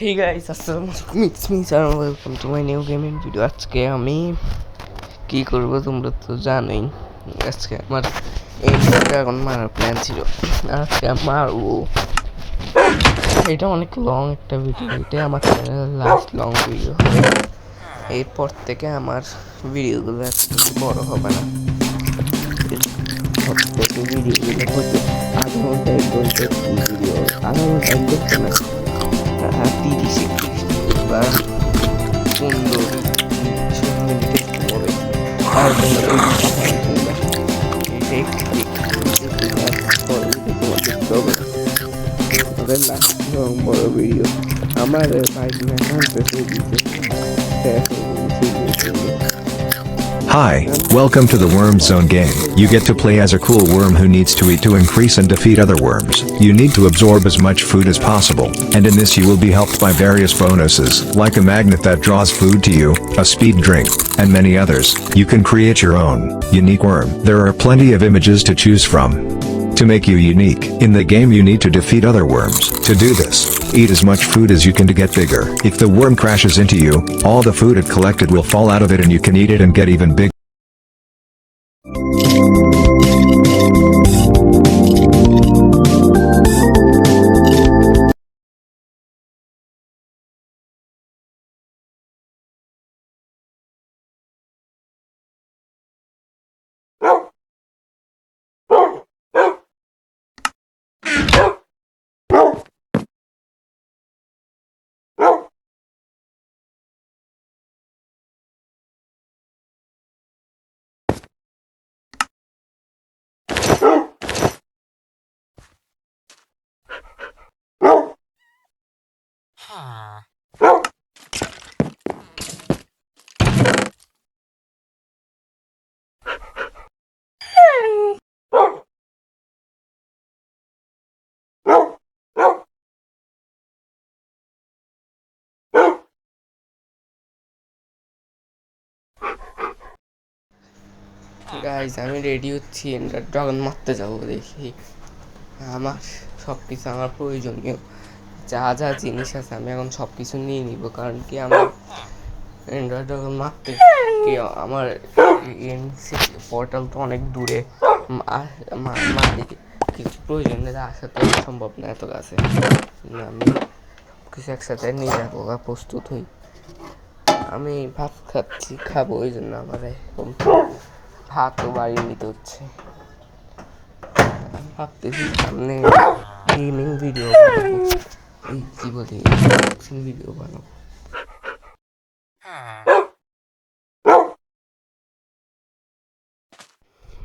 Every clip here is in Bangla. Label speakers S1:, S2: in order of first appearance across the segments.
S1: Hey guys, আসসালামু it's me Sir, welcome to my new gaming video. আজকে আমি কি করব তোমরা তো জানোই। আজকে আমার এখন মারার প্ল্যান ছিল, আজকে মারবো। এটা অনেক লং একটা ভিডিও, এটা আমার চ্যানেলের লাস্ট লং ভিডিও হবে। এরপর থেকে আমার ভিডিওগুলো এত বড় হবে না, প্রত্যেক ভিডিওগুলো হচ্ছে আধা ঘন্টা 1 ঘন্টা ভিডিও, আধা ঘন্টা 1 ঘন্টা না, 30-31 বা 15-20 পরে আর বড় ভিডিও আমার bike
S2: Hi, welcome to the Worm Zone game. You get to play as a cool worm who needs to eat to increase and defeat other worms. You need to absorb as much food as possible, and in this you will be helped by various bonuses, like a magnet that draws food to you, a speed drink, and many others. You can create your own unique worm. There are plenty of images to choose from. To make you unique, in the game you need to defeat other worms. To do this, eat as much food as you can to get bigger. If the worm crashes into you, all the food it collected will fall out of it and you can eat it and get even bigger.
S1: Guys আমি রেডি হচ্ছি, ড্রাগন মারতে যাবো। দেখি আমার সব কিছু আমার প্রয়োজনীয় যা যা জিনিস আছে আমি এখন সব কিছু নিয়ে নিব, কারণ কি আমার ড্রাগন মারতে কি আমার পোর্টাল তো অনেক দূরে, মারতে কিছু প্রয়োজন নেই, আসা তো সম্ভব না এত কাছে। আমি কিছু একসাথে নিয়ে যাবো বা প্রস্তুত হই। আমি ভাত খাবো, ওই জন্য আমার ভাতও বাড়ি নিতে হচ্ছে। ভাবতেছি সামনে গেমিং ভিডিও বানাবো, এই কি বলি ভিডিও বানাবো।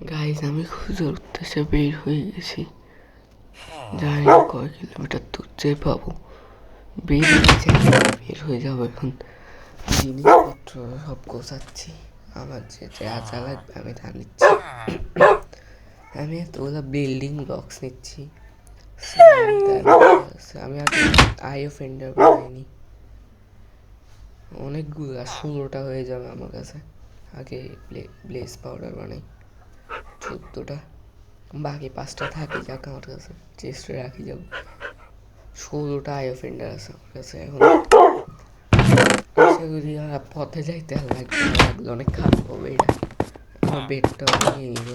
S1: গাইজ আমি খুঁজে উঠতেছে বের হয়ে গেছি, জানি না কয় কিলোমিটার দূর যেয়ে পাবো। বের হয়ে যাবো এখন, জিনিসপত্র সব গোছাচ্ছি, আমার যে যা যা লাগবে আমি তা নিচ্ছি। আমি এতগুলো বিল্ডিং ব্লকস নিচ্ছি। আমি আগে আই অফেন্ডার বানাইনি, অনেকগুলো 16টা হয়ে যাবে আমার কাছে। আগে ব্লেজ পাউডার বানাই 14টা, বাকি 5টা থাকি যাক আমার কাছে, চেস্টে রাখি যাব। 16টা আই অফেন্ডার আছে আমার কাছে এখন। সেগুলি পথে যাইতে লাগলে অনেক খারাপ হবে। এটা আমার বেডটাও নিয়ে নিব,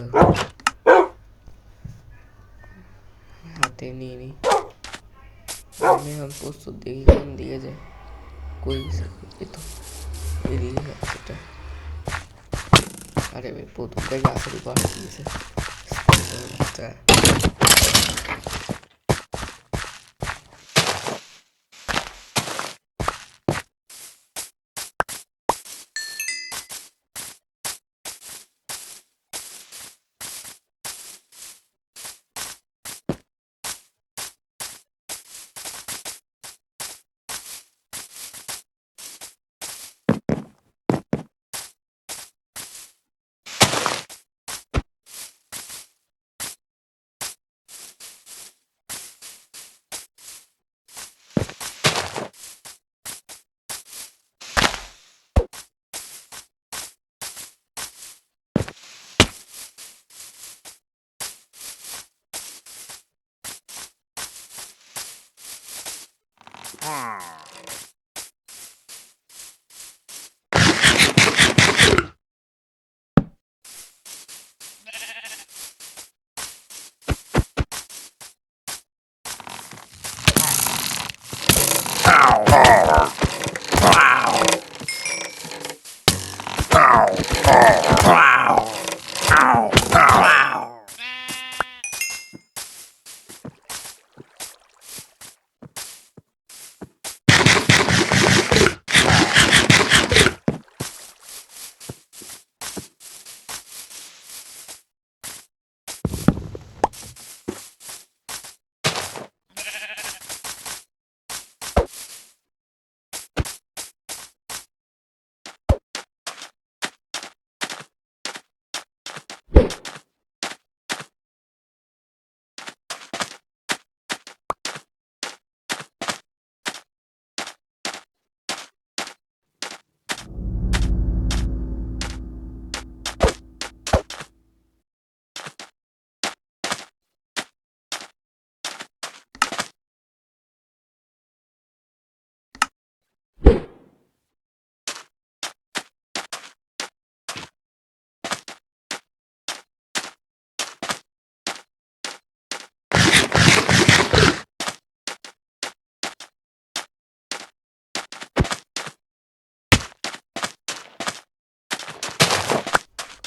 S1: হাতে নিয়ে নিই। আমি এখন প্রস্তুত, দেখি কোন দিকে যায়। কই তো এদিকে যাচ্ছে এটা। আরে ভাই প্রথমটা গাছের উপর দিয়েছে।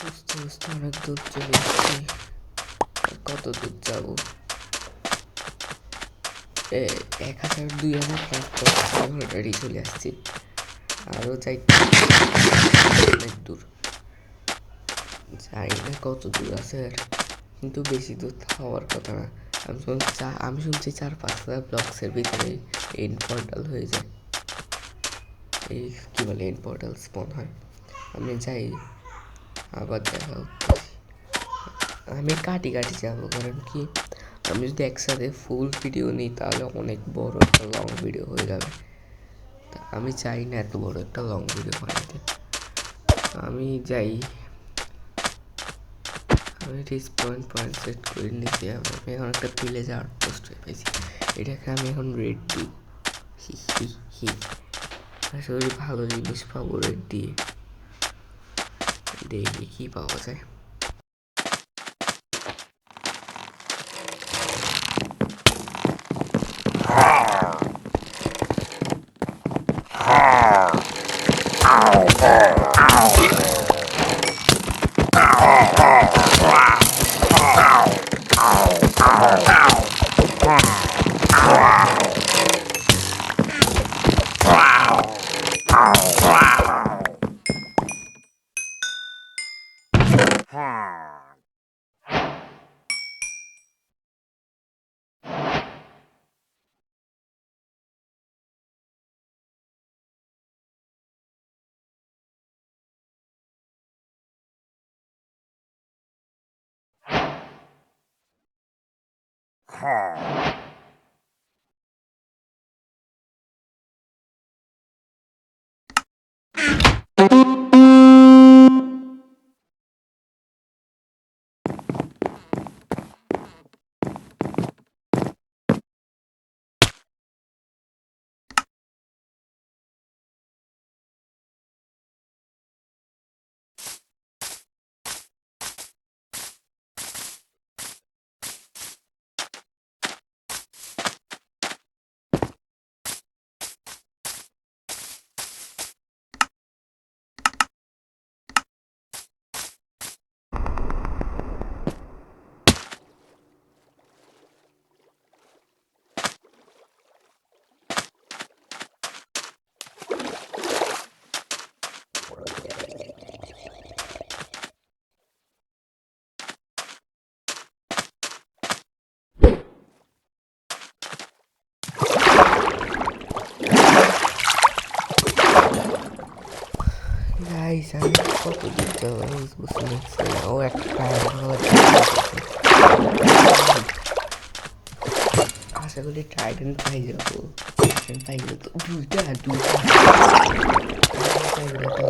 S1: বুঝতে বুঝতে অনেক দূর চলে এসেছি। কত দূর যাবো? 1000 2000 ক্লাস করছি, অলরেডি চলে আসছি। আরও যাই, অনেক দূর, জানি না কত দূর আছে আর, কিন্তু বেশি দূর হওয়ার কথা না। আমি শুনছি 4-5 ব্লকসের ভিতরে এন্ড পোর্টাল হয়ে যায়। এই কী বলে, এন্ড পোর্টাল স্পন হয়। আমি যাই, আবার দেখা হচ্ছে। আমি কাটি যাবো, কারণ কি আমি যদি একসাথে ফুল ভিডিও নিই তাহলে অনেক বড় একটা লং ভিডিও হয়ে যাবে। আমি চাই না এত বড় একটা লং ভিডিও বানাতে। আমি যাই, আমি পয়েন্ট সেট করে নিচ্ছি। আমি এখন একটা ভিলেজ আউটপোস্ট হয়ে পেয়েছি, এটাকে আমি এখন রেড দিই। হি আসলে ভালো জিনিস পাবো রেড দিয়ে, দেখি কী পাওয়া যায়। গাইস, আমি কত দূর যাবো আমি বুঝতে পারছি না। ও একটা আশা করি ট্রাইডেন্ট পাই যাবো। ট্রাইডেন্ট পাই গেলে তো দুইটা পাই গেলে তো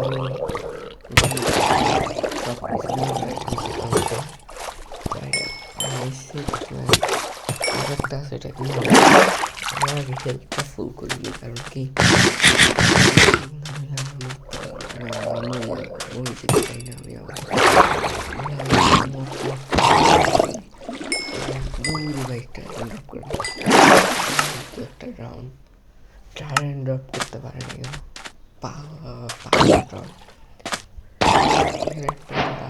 S1: আমি সব কিছু আরেকটা সেটা কি আমার আগে হেল্পটা ফুল করিনি, কারণ কি ওই যেতে চাই না আমি। আবার বাইকটা ড্রপ করে একটা রাউন্ড ট্রায়াল ড্রপ করতে পারেনি কেন?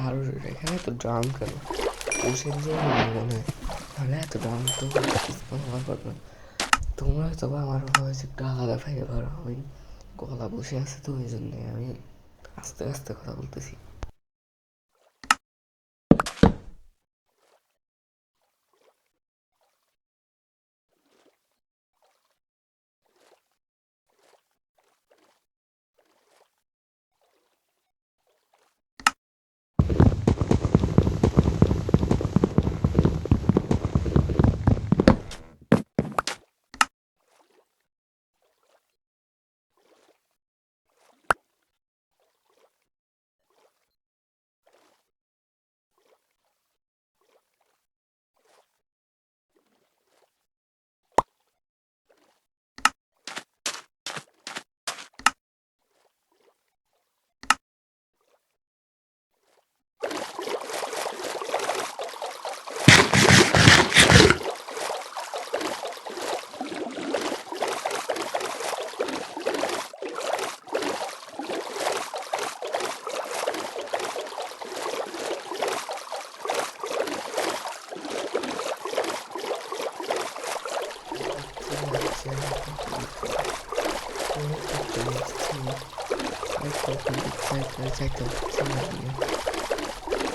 S1: আরো এখানে তো ড্রাম কেন ওষের জন্য মনে হয়, তাহলে এত ড্রাম তো আমার করবে না। তোমরা হয়তো বা আমার ভয়েস একটু আলাদা পাইতে পারো, আমি গলা বসে আছে তো ওই জন্যে আমি আস্তে আস্তে কথা বলতেছি।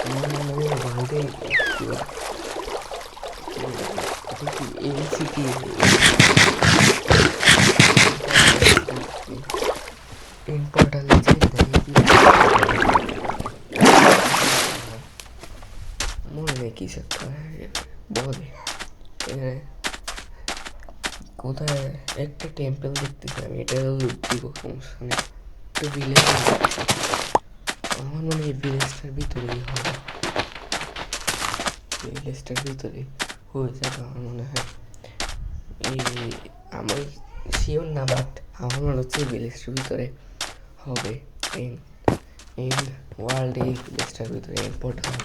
S1: আমার মনে হয় ওয়ার্ল্ডে এটা কি এনসিটি ইম্পর্টালে যে মনে নেই কিছু একটা বলে এখানে কোথায় একটা টেম্পল দেখতেছি আমি, এটা দিব সমস্যা নেই। একটা ভিলেজ আমার মনে হয় ভিলেজটার ভিতরেই হবে, ভিলেজটার ভিতরেই হয়ে যাবে আমার মনে হয়। এই আমার শিওর না, বাট আমার মনে হচ্ছে ভিলেজটার ভিতরে হবে। এন্ড ওয়ার্ল্ডে এই ভিলেজটার ভিতরে ইম্পোর্ট হবে।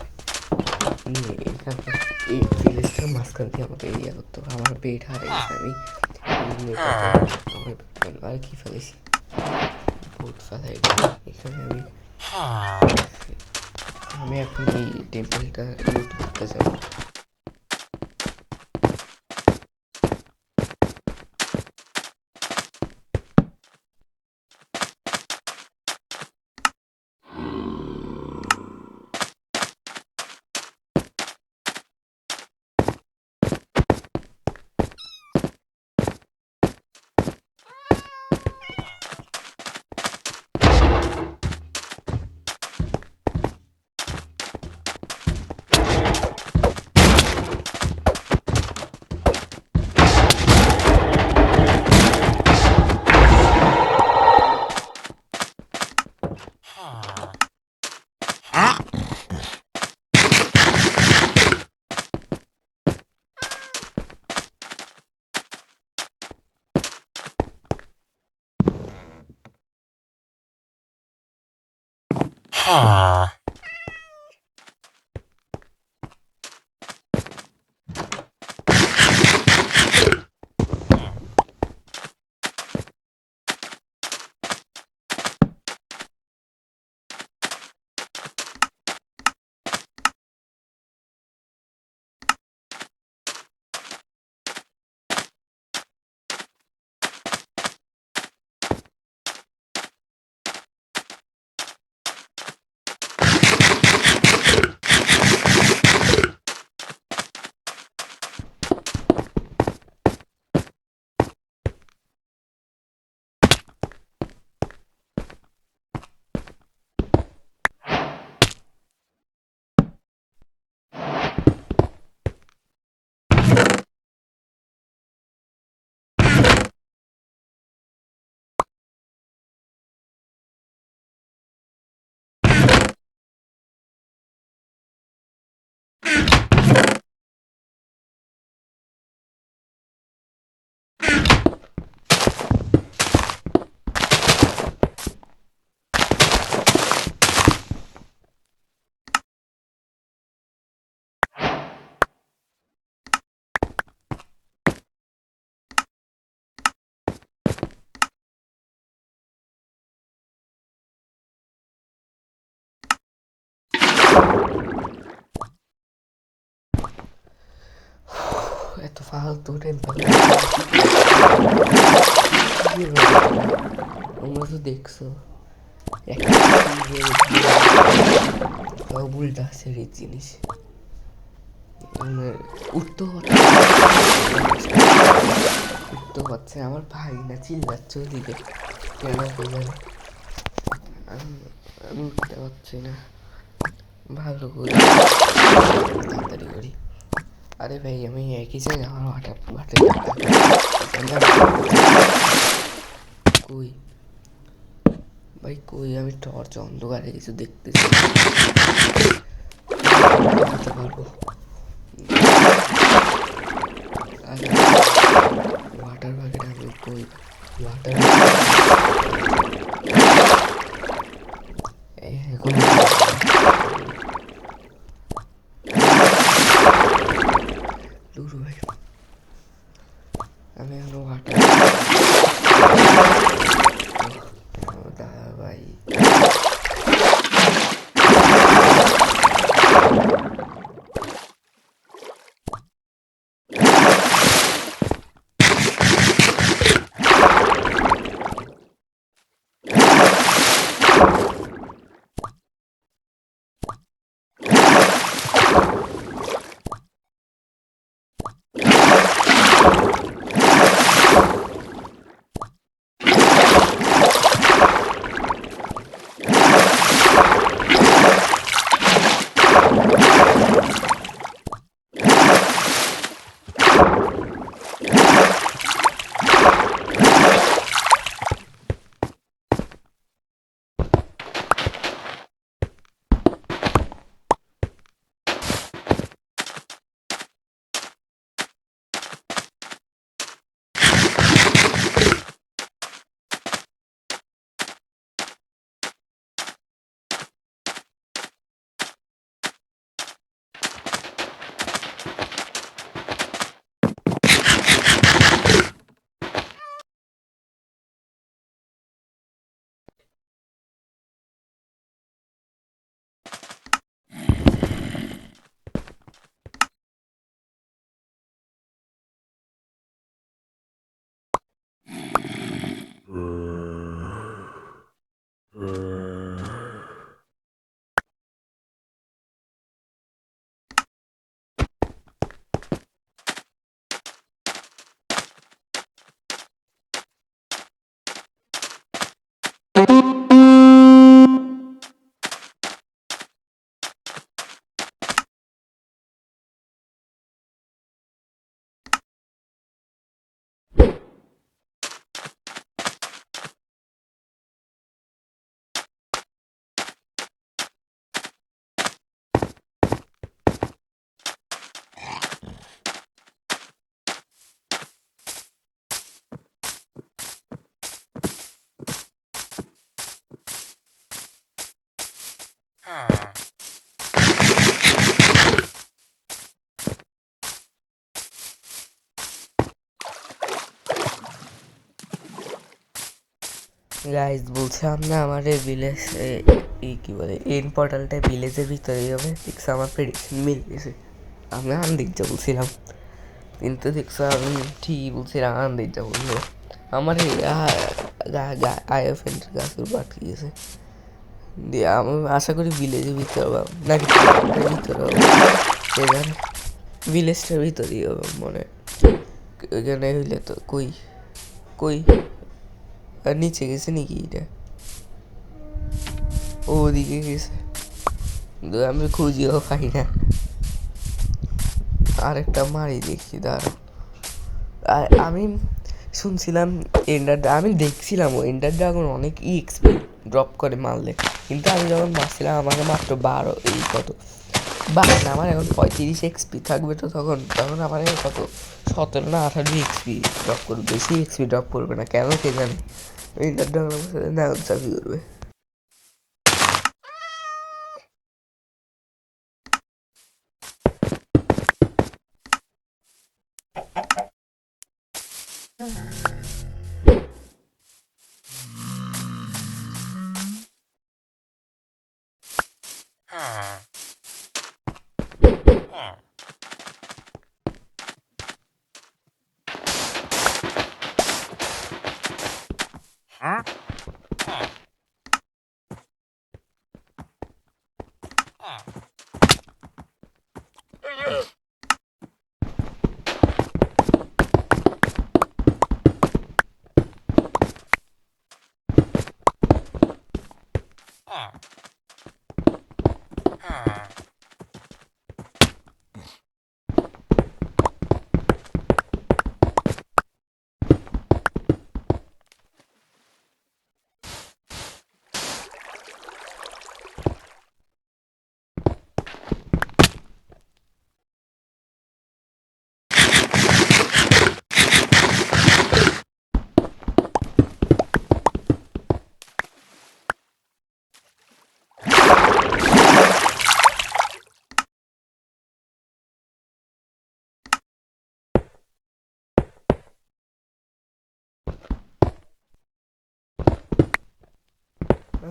S1: এখানকার এই ভিলেজটার মাঝখান দিয়ে আমাকে এরিয়া করতে হবে। আমার পেট হারে গেছে, আমি আমার আর কি ফেলেছি, ভূত ফেলাই এখানে আমি এখন এই টেম্পলটা লুট করতে যাবো। ফালতু টেম্পার তোমরা তো দেখছো উল্টা সেরির জিনিস উঠতেও উঠতেও পারছে আমার ভাই না চিল্লাচ্ছে ওদিকে কেন কে জানে আমি উঠতে পারছি না ভালো করি তাড়াতাড়ি করি আরে ভাই আমি একই জায়গায় আমার বাটে কই ভাই কই আমি টর্চ অন্ধকারে কিছু দেখতেছি পারবো ওয়াটার বাকেট আমি কই ওয়াটার এখন লুরু ভাই আমি এখন ওয়াটার দাদা ভাই গাইজ বলছিলাম না আমার ভিলেজ এই কী বলে এন পোর্টালটা ভিলেজের ভিতরেই হবে দেখছো আমার প্রেডিকশন মিলে গেছে আমি আন্দিজা বলছিলাম কিন্তু দেখছো আমি ঠিকই বলছিলাম আন্দিজা বললো আমার আইএফএনটার গাছের পাঠিয়ে গেছে দিয়ে আমি আশা করি ভিলেজের ভিতরে হবে নাকি ভিতরে হবে এখানে ভিলেজটার ভিতরেই হবে মনে এখানে হইলে তো কই কই আর নিচে গেছে নাকি এটা ওদিকে গেছে আমি খুঁজিও পাই না আরেকটা মারি দেখি দাঁড়া আমি শুনছিলাম আমি দেখছিলাম ও এন্ডার ড্রাগন অনেক এক্সপি ড্রপ করে মারলে কিন্তু আমি যখন মারছিলাম আমাকে মাত্র 12 এই কত না আমার এখন 35 এক্সপি থাকবে তো তখন আমার কত 17 না 18 এক্সপি ড্রপ করবে বেশি এক্সপি ড্রপ করবে না কেন কে জানে এন্ডার ড্রাগন না চাকরি করবে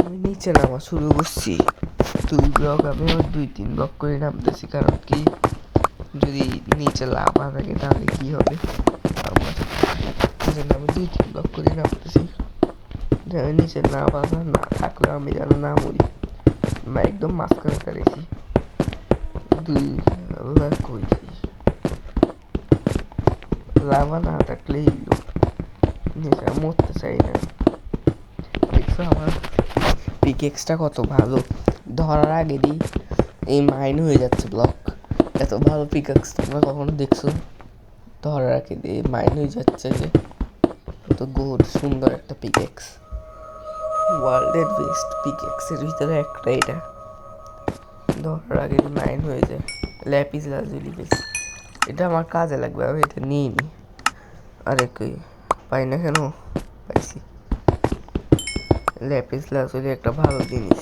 S1: আমি নিচে নামা শুরু করছি। 2 ব্লক আমি আবার 2-3 ব্লক করে নামতেছি, কারণ কি যদি নিচে লাভা থাকে তাহলে কি হবে আমার। এই জন্য আমি 2-3 ব্লক করে নামতেছি, যেন নিচে না বাধা না থাকলে আমি যেন না মরি। আমি একদম মাঝখানে দাঁড়িয়েছি। 2 ব্লক করেছি, লাভা না থাকলেই নিচে মরতে চাই না। দেখছো আমার পিকেক্সটা কত ভালো, ধরার আগেরই এই মাইন হয়ে যাচ্ছে ব্লক। এত ভালো পিকেক্স তোমরা কখনো দেখছো? ধরার আগে দিয়ে মাইন হয়ে যাচ্ছে, যে কত গুড সুন্দর একটা পিকেক্স। ওয়ার্ল্ডের বেস্ট পিকেক্সের ভিতরে একটা এটা, ধরার আগে মাইন হয়ে যায়। ল্যাপিস লাজুলি বেশ, এটা আমার কাজে লাগবে, আমি এটা নিই নি। আরে কই পাই না কেন? পাইছি। ল্যাপিস লাজুলি একটা ভালো জিনিস।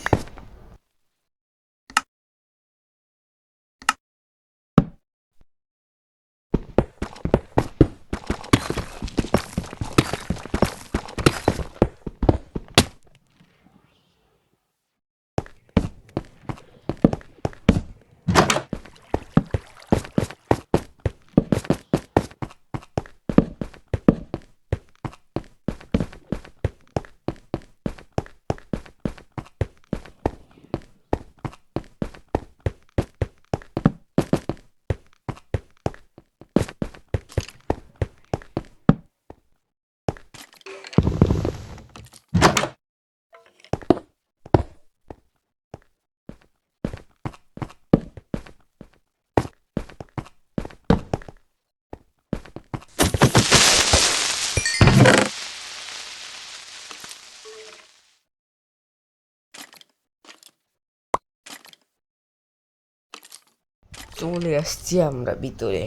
S1: চলে আসছি আমরা ভিতরে।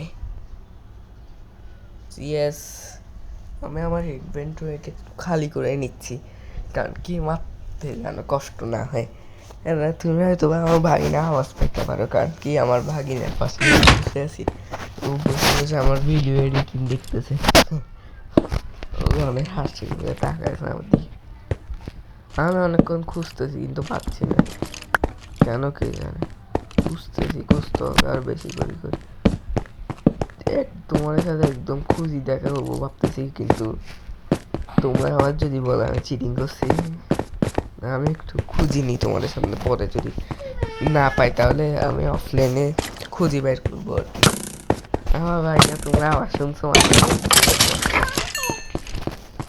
S1: ইয়েস, আমি আমার ইনভেন্টরিকে খালি করে নিচ্ছি, কারণ কি মারতে যেন কষ্ট না হয়। এবার তুমি হয়তো আমার ভাগিনা আওয়াজ পেতে পারো, কারণ কি আমার ভাগিনার পাশে বসে আছি, ও বসে বসে আমার ভিডিও এডিটিং দেখতেছে। ও অনেক হাসি করে তাকাইছে আমার দিকে। আমি অনেকক্ষণ খুঁজতেছি কিন্তু পাচ্ছি না, কেন কে জানে। খুঁজতেছি, খুঁজতে হবে আর বেশি করে করে। তোমার সাথে একদম খুঁজি দেখা করবো ভাবতেছি, কিন্তু তোমরা আমার যদি বলো আমি চিটিং করছি, আমি একটু খুঁজিনি তোমাদের সামনে, পরে যদি না পাই তাহলে আমি অফলাইনে খুঁজি বের করবো আর কি। আমার ভাই না, তোমরা আবার শুনছো?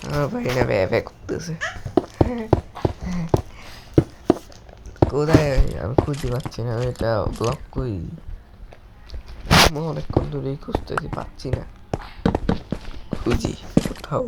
S1: আমার ভাই না ব্যয় ব্যয় করতেছে কোথায়, আমি খুঁজে পাচ্ছি না, আমি এটা ব্লক করি। আমি অনেকক্ষণ ধরেই খুঁজতেছি, পাচ্ছি না, খুঁজি কোথাও।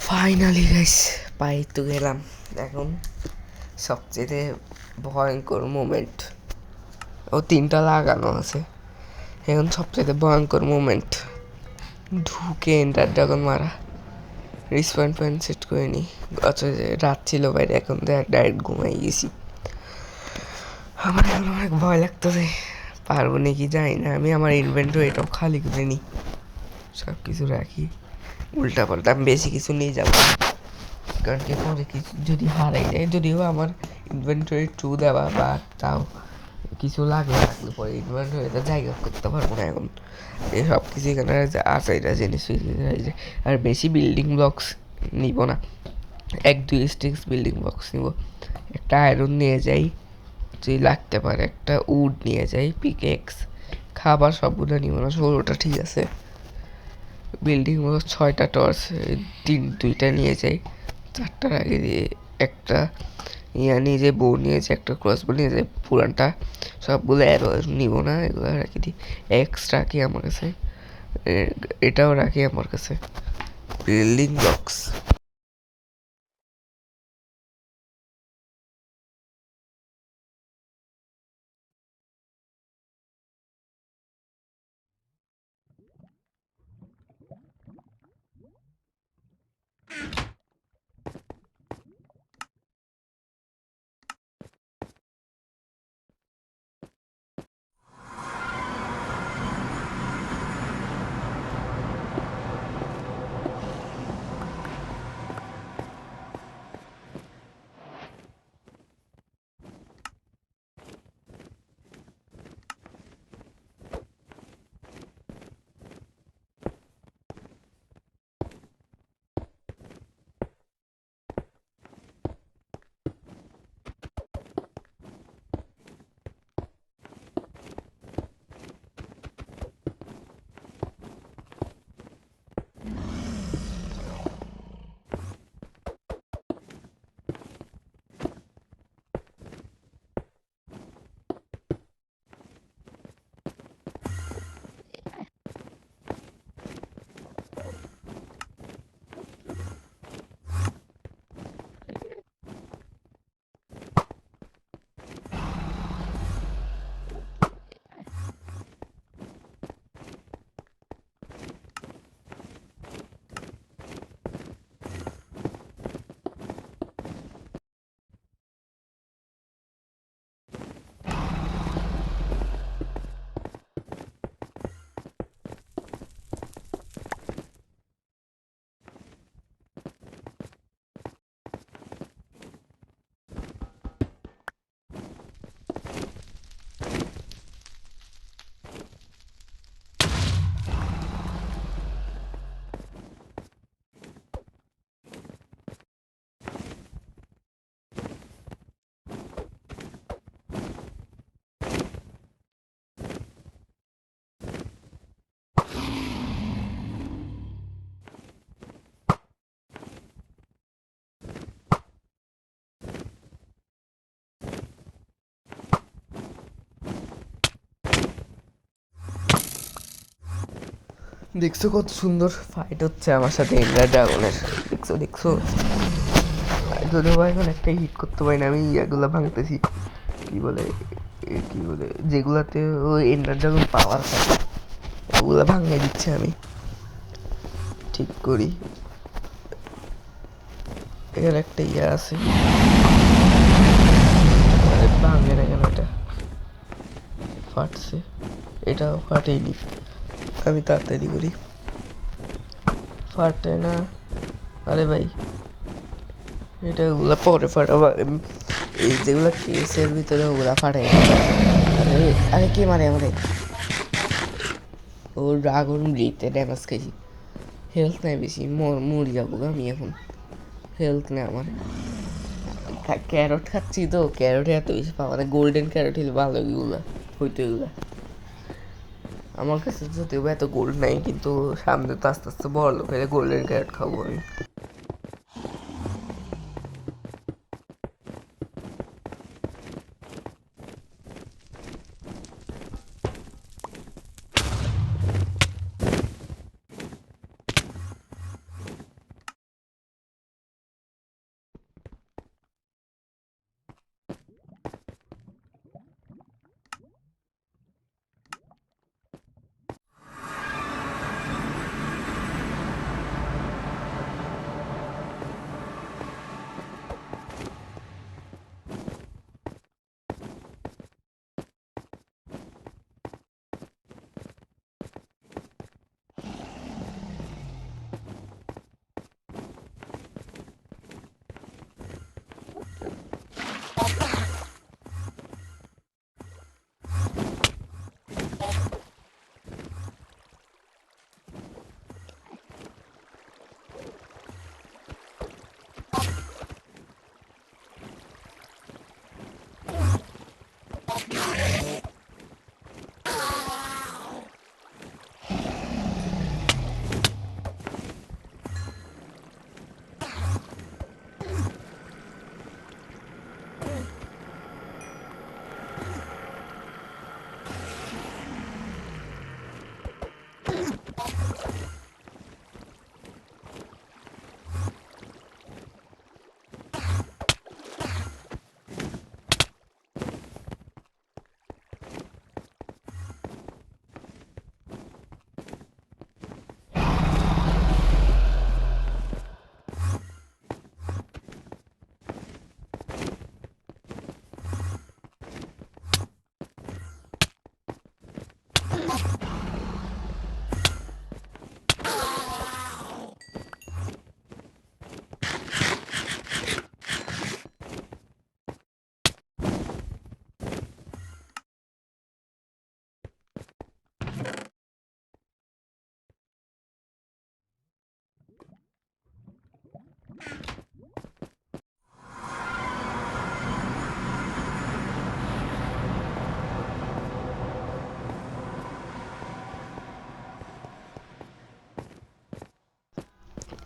S1: ফাইনালি গাইস পাই তো গেলাম। এখন সবচেয়ে ভয়ঙ্কর মোমেন্ট, ও 3টা লাগানো আছে। এখন সবচেয়ে ভয়ঙ্কর মোমেন্ট, ঢুকে এন্টার ড্রাগন মারা। রিসপন্ড পয়েন্ট সেট করে নি। আচ্ছা রাত ছিল বাইরে, এখন তো ডাইরেক্ট ঘুমাই গেছি। আমার এখন অনেক ভয় লাগতেছে, পারবো নাকি জানি না। আমি আমার ইনভেন্টরিটাও খালি করে নিই, সব কিছু রাখি উল্টা পাল্টা। আমি বেশি কিছু নিয়ে যাবো, কারণ কি পরে কিছু যদি হারাই যায়, যদিও আমার ইনভেন্টরি 2 দেওয়া, বা তাও কিছু লাগলে পরে ইনভেন্টরিতে জায়গা করতে পারবো না। এখন এই সব কিছু এখানে আছে, এটা জিনিস। আর বেশি বিল্ডিং ব্লকস নিব না, 1-2 স্টিক্স বিল্ডিং ব্লকস নিব। একটা আয়রন নিয়ে যাই যদি লাগতে পারে, একটা উড নিয়ে যাই, পিকেক্স, খাবার সবগুলো নিব না, 16টা ঠিক আছে। বিল্ডিং ব্লক 6টা টর্চ, 2টা নিয়ে যাই। 4টার আগে দিয়ে একটা নিয়ে যাই, বউ নিয়ে যাই, একটা ক্রসবো নিয়ে যাই। পুরানটা সবগুলো অ্যারো নিব না, এগুলো রাখি দিই। রাখি আমার কাছে, এটাও রাখি আমার কাছে। বিল্ডিং ব্লকস দেখছো কত সুন্দর ফাইট হচ্ছে আমার সাথে এন্ডার ড্রাগনের? দেখছো দেখছো যদিও বা এখন একটা হিট করতে পারি না, আমি এগুলো ভাঙতেছি কি বলে যেগুলাতে ওই এন্ডার ড্রাগন পাওয়ার থাকে ওগুলো ভাঙিয়ে দিচ্ছি আমি, ঠিক করি। এখানে একটা আছে, ভাঙে না কেন, এটা ফাটছে, এটাও ফাটেনি, আমি তাড়াতাড়ি করি, ফাটে না। আরে ভাই এটা ওগুলা পরে ফাটাবো, এই যেগুলো কেসের ভিতরে ওগুলা ফাটে। আরে আরে কে মারে আমারে? ও ড্রাগন ব্লিতে ড্যামেজ খাইছি, হেলথ নাই বেশি, মরি যাবো আমি এখন, হেলথ নেই আমার। ক্যারট খাচ্ছি তো, ক্যারটে এত বেশি পাওয়া, মানে গোল্ডেন ক্যারট হলে ভালো এগুলা হইতো এগুলা। আমার কাছে যদিও এত গোল্ড নাই, কিন্তু সামনে তো আস্তে আস্তে বড় লোক হলে গোল্ডেন ক্যারট খাবো আমি।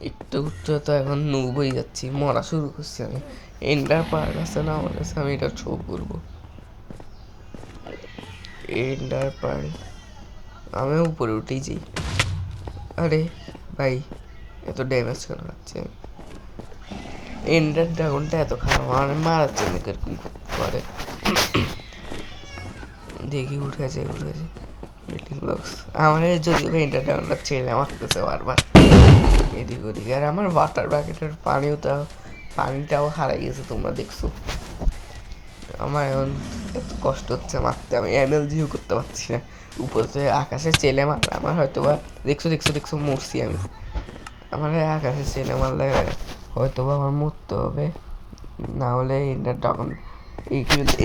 S1: একটু উচ্চতা এখন নুব হয়ে যাচ্ছি, মরা শুরু করছি আমি। এন্ডার পার্ট আছে না আমার কাছে, আমি এটা শো করবো। এন্ডার পার্ট আমি উপরে উঠেই যাই। আরে ভাই এত ড্যামেজ কেন খাচ্ছি আমি? এন্ডার ড্রাগনটা এত খারাপ, আমার মারাচ্ছে না কি করে। দেখি উঠেছে বিল্ডিং ব্লকস, আমার যদি এন্ডার ড্রাগনটা ছেলে মারতেছে বারবার এদিক ওদিক। আর আমার ওয়াটার বাকেটের পানিটাও হারাই গেছে, তোমরা দেখছো। আমার এখন এত কষ্ট হচ্ছে মারতে, আমি এমএলজিও করতে পারছি না। উপর থেকে আকাশে চেলে মারলে আমার হয়তো বা দেখছো মরছি আমি। আমার আকাশে চেলে মারলে হয়তো বা আমার মরতে হবে, না হলে এন্ডার ড্রাগন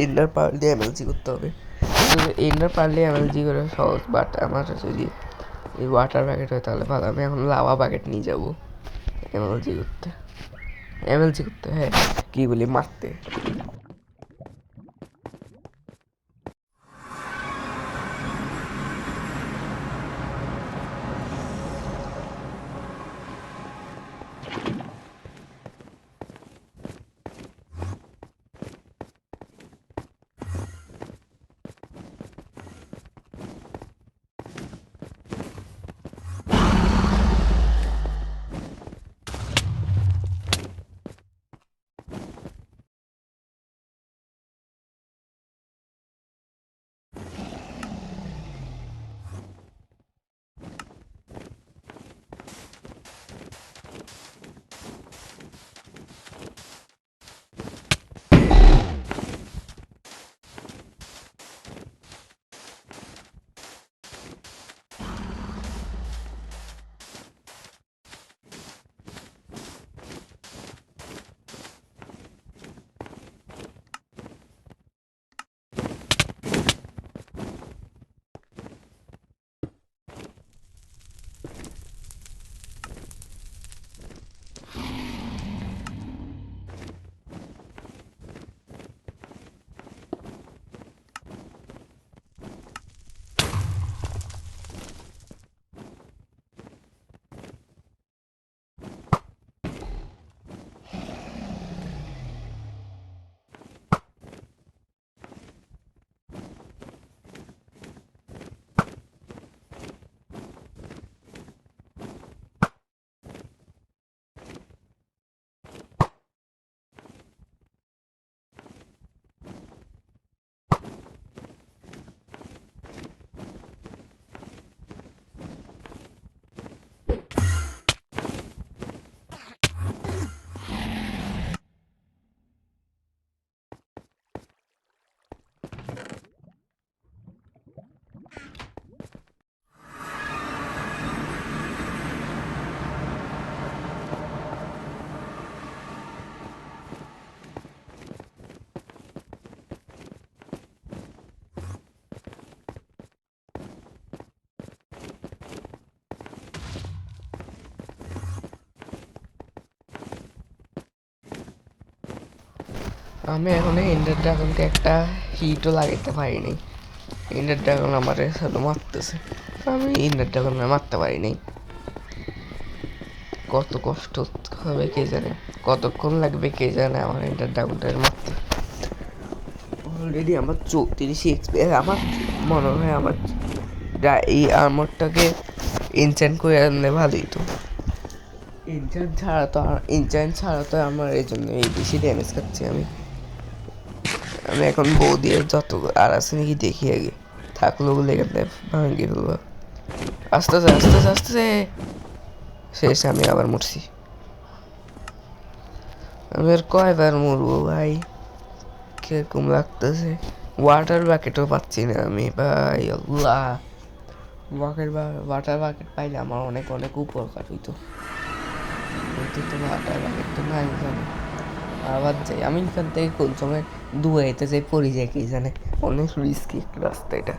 S1: এন্ডার পাওয়ার দিয়ে এমএলজি করতে হবে। এন্ডার পারলে এমএলজি করে সহজ, বাট আমার যদি এই ওয়াটার প্যাকেট হয় তাহলে ভালো। আমি এখন লাভা প্যাকেট নিয়ে যাবো এমএলজি করতে, হ্যাঁ কি বলি, মারতে। আমি এখন এন্ডার ড্রাগনকে একটা হিটও লাগাইতে পারিনি। এন্ডার ড্রাগন আমার সাথে মারতেছে, আমি এন্ডার ড্রাগনকে মারতে পারিনি। কত কষ্ট হবে কে জানে, কতক্ষণ লাগবে কে জানে আমার এন্ডার ড্রাগনটাকে মারতে। অলরেডি আমার 34 এক্সপি। আমার মনে হয় আমার এই আর্মরটাকে এনচ্যান্ট করে আনলে ভালোই তো। এনচ্যান্ট ছাড়া তো আমার এই জন্য এই বেশি ড্যামেজ খাচ্ছি আমি। আমি এখন বউ দিয়ে যত আর আছে নাকি দেখি আগে, থাকলো বলে এখানে ভাঙিয়ে ফেলবো। আস্তে আস্তে শেষ, আমি আবার মরছি। আমি আর কয়বার মরবো ভাই, কিরকম লাগতেছে। ওয়াটার বাকেটও পাচ্ছি না আমি ভাই, আল্লাহ। ওয়াটার বাকেট পাইলে আমার অনেক অনেক উপকার হইতো, কিন্তু তো ওয়াটার বাকেট তো নাই জানে। আবার যাই আমি এখান থেকে কোন সময় দুয়াইতে যাই পড়ে যায় কে জানে, অনেক রিস্কি একটা রাস্তা এটা।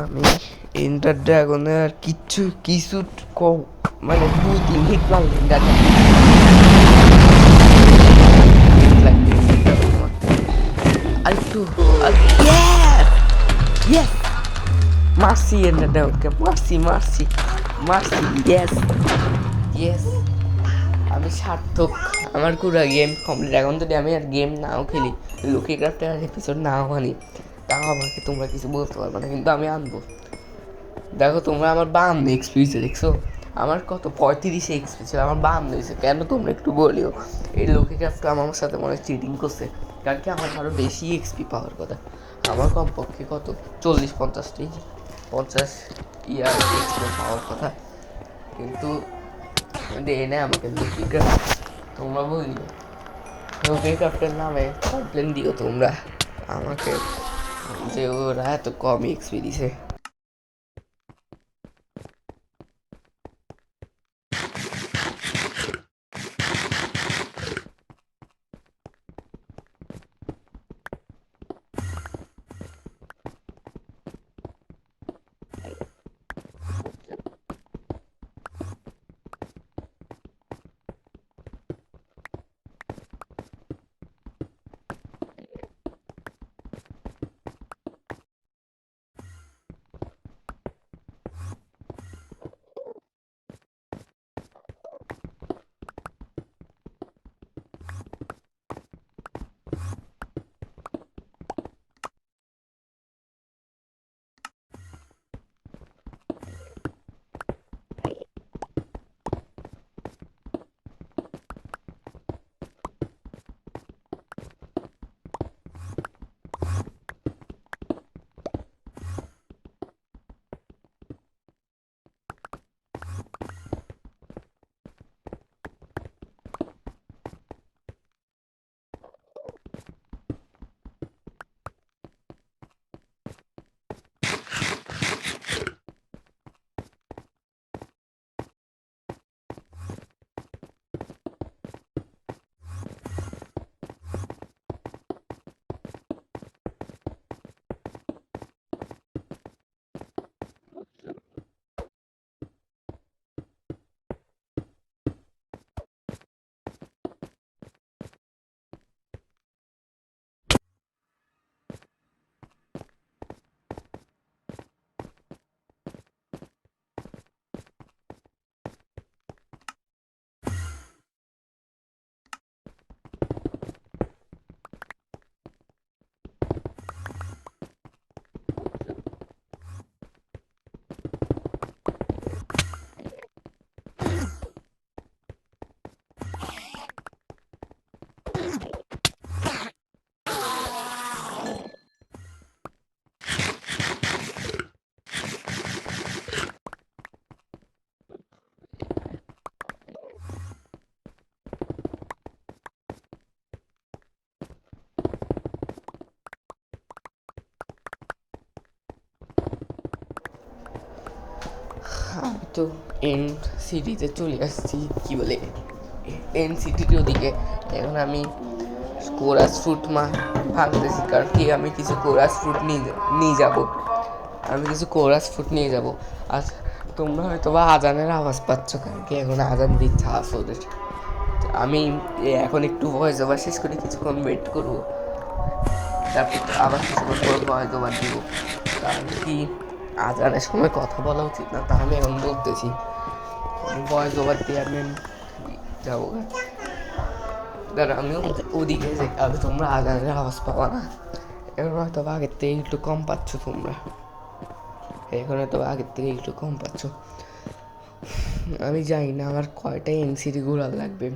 S1: আমি এন্ডার ড্রাগনে আর কিছু মানে 2-3 হিট মারলে আরেকটু ইয়েস, মারছি এন্ডার ড্রাগনকে, মারছি ইয়েস ইয়েস। আমি সার্থক, আমার পুরো গেম কমপ্লিট। এখন যদি আমি আর গেম নাও খেলি, লুকি ক্রাফ্টের আর এপিসোড নাও আনি, তাও আমাকে তোমরা কিছু বলতে পারবে না, কিন্তু আমি আনবো। দেখো তোমরা আমার 52 এক্সপি হয়েছে, দেখছো? আমার কত 35 এক্সপি ছিল, আমার 52 হয়েছে। কেন তোমরা একটু বলিও। এই লুকি ক্রাফ্ট আমার সাথে মনে হয় চিটিং করছে, কারণ কি আমার আরও বেশি এক্সপি পাওয়ার কথা। আমার কমপক্ষে কত 40-50 ইয়ার এক্সপি পাওয়ার কথা, কিন্তু দেয় না আমাকে লুকি ক্রাফট। তোমরা বলিও লুকি ক্রাফটের নামে কমপ্লেন দিও তোমরা আমাকে, যে ওরা এত কম এক্সপি দিছে। তো এন সিটিতে চলে আসছি, কী বলে এন সিটির ওদিকে। এখন আমি কোরাস ফ্রুট ভাঙতেছি, কারণ কি আমি কিছু কোরাস ফ্রুট নিয়ে যাবো। আমি কিছু কোরাস ফ্রুট নিয়ে যাবো। আর তোমরা হয়তো বা আজানের আওয়াজ পাচ্ছ, কারণ কি এখন আজান দিচ্ছে আসরের। আমি এখন একটু ভয়েস ওভার শেষ করে কিছুক্ষণ ওয়েট করবো, তারপর আবার কিছুক্ষণ পর ভয়েস ওভার দিব। কারণ কি আজানের সময় কথা বলা উচিত না, তা আমি এখন বলতেছি। ভয়েস ওভার দিয়ে আমি যাবো। দাঁড়া, আমিও ওদিকে যাই, তাহলে তোমরা আজানের আওয়াজ পাবা না। এখন হয়তো আগের থেকে একটু কম পাচ্ছ তোমরা, এখন হয়তো আগের থেকে একটু কম পাচ্ছ। আমি জানি না আমার কয়টা এনসিডি ঘোরা লাগবে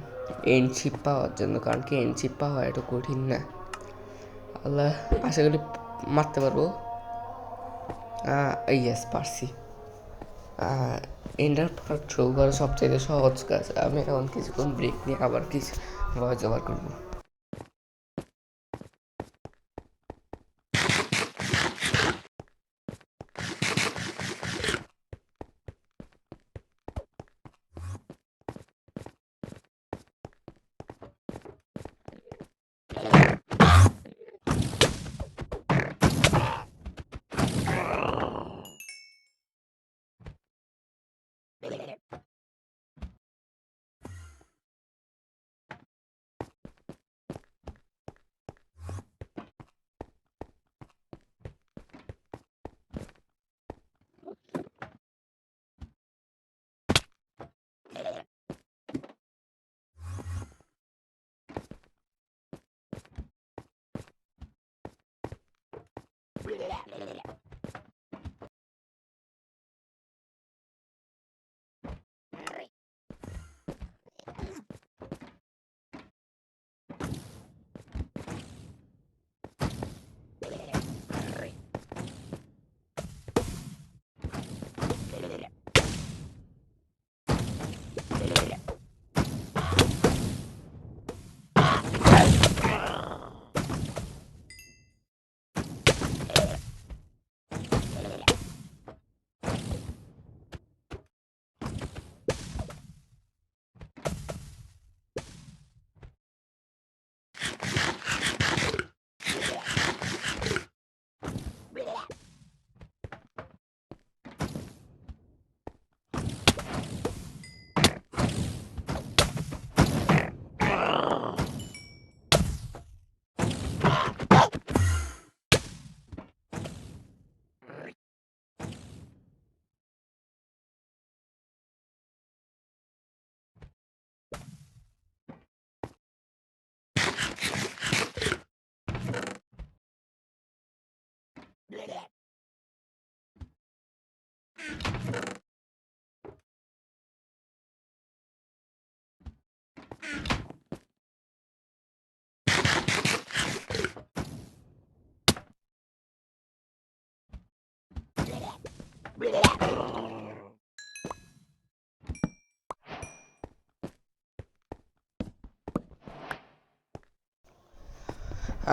S1: এনশিপ পাওয়ার জন্য, কারণ কি এনশিপ পাওয়া একটু কঠিন না। আল্লাহ, আশা করি মারতে পারবো। ইয়েস, পারছি। এন্ডার থ্রো করা সবচেয়ে সহজ কাজ। আমি এখন কিছুক্ষণ ব্রেক নিয়ে আবার কিছু ভয়েস ওভার করবো।